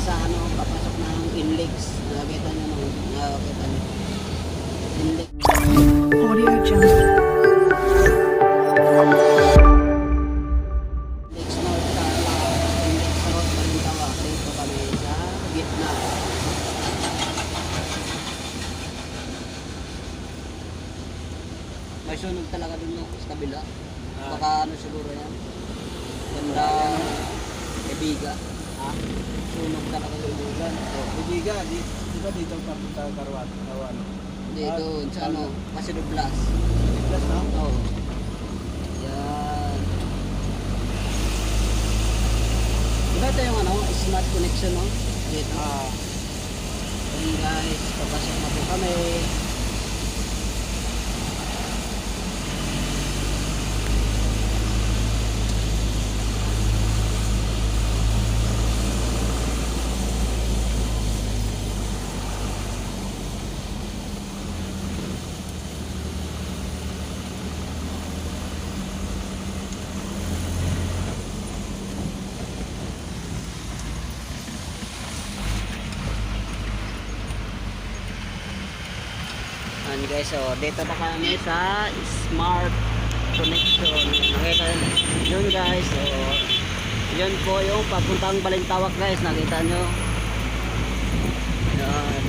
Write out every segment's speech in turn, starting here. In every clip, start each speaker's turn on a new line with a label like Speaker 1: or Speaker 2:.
Speaker 1: sa ano, papasok ng inlex. Nakakita nyo nung, nakakita nyo. Inlex.
Speaker 2: Audio Jungle.
Speaker 1: Inlex North sa Inlex North, Malintawa. Dito kami sa gitna. May sunog talaga dun no, sa kabila. Baka ano siguro yan. Ganda Ibiga. Ha? Sunog talaga dun.
Speaker 3: Ibiga, di ba dito papunta Karawat?
Speaker 1: Hindi doon sa ano, Pasido Blas.
Speaker 3: Plus no?
Speaker 1: Oo. Yan. Diba ito yung ano, smart connection no? Dito. Yan guys, papasok na po kami. Yan guys, so dito na kami sa smart connection. Nakita yun guys, so yun po yung papuntang Balintawak guys, nakita nyo. Yan.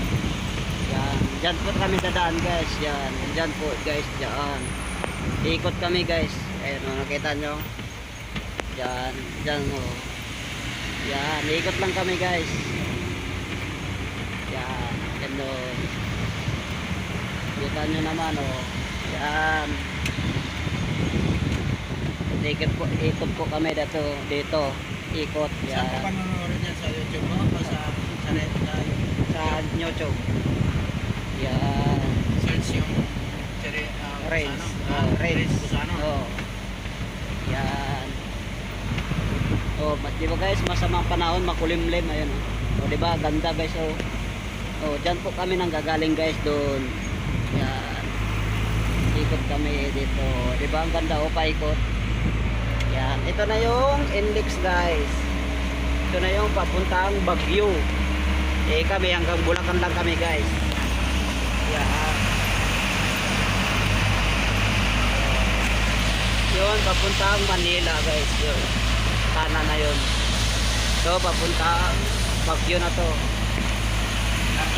Speaker 1: Yan. Diyan po kami dadaan guys, yan. Diyan po guys, diyan. Ikot kami guys, ayun o, nakita nyo. Yan, diyan o. Yan, ikot lang kami guys. Yan, yan o. Kita nyo naman oh. Yan. Ikot po kami dito. Ikot. Yan.
Speaker 3: Saan ka panonood yan? Sa YouTube mo? O sa net na
Speaker 1: Sa YouTube. Yan.
Speaker 3: search yung
Speaker 1: Rails.
Speaker 3: Rails Busano.
Speaker 1: Oh. Yan. Oh, di ba guys, masamang panahon, makulimlim ayun oh. Oh, di ba? Ganda guys oh. Oh, diyan po kami nang gagaling guys doon. Yan. Ikot kami dito. Di ba ang ganda oh, paikot. Yan. Ito na yung index guys. Ito na yung papuntang Baguio. Eh kami hanggang Bulacan lang kami guys. Yan. Yun, papuntang Manila guys. Yun. Kanan na yun. So, papuntang Baguio na to.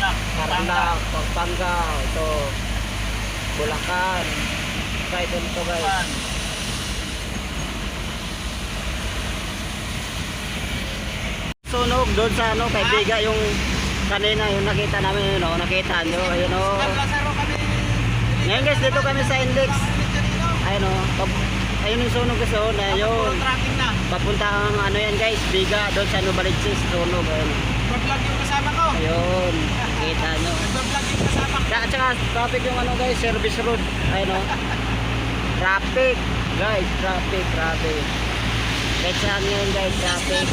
Speaker 1: Tarlac, Pampanga, ito Bulacan. Kaya ito nito guys. Sunog doon sa ano, kay Biga yung kanina yung nakita namin yun o, nakita nyo, ayun o. Ngayon guys, dito kami sa index. Ayun o, ayun yung sunog guys o, na yun. Papuntang ano yan guys, Biga, doon sa Novaliches, sunog ayun.
Speaker 3: Vlog yung kasama ko.
Speaker 1: Ayun, nakita nyo.
Speaker 3: Vlog yung kasama ko.
Speaker 1: At saka traffic yung ano guys, service road. Ayun o. Traffic, guys, traffic. Kahit saan ngayon guys, traffic.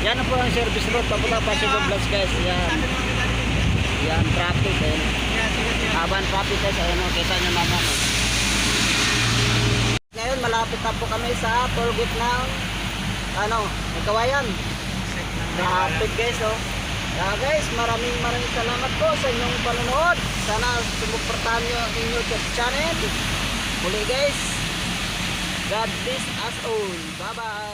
Speaker 1: Yan na po ang service road, papunta pa sa Doblas guys. Yan. Yan, traffic eh. Habang traffic guys, ayun o, kita nyo naman o. Ngayon, malapit na po kami sa toll gate ng ano, Kawayan. Traffic guys oh. Kaya guys, maraming salamat po sa inyong panonood. Sana sumuportahan nyo ang inyong channel. Muli guys, God bless us all. Bye bye.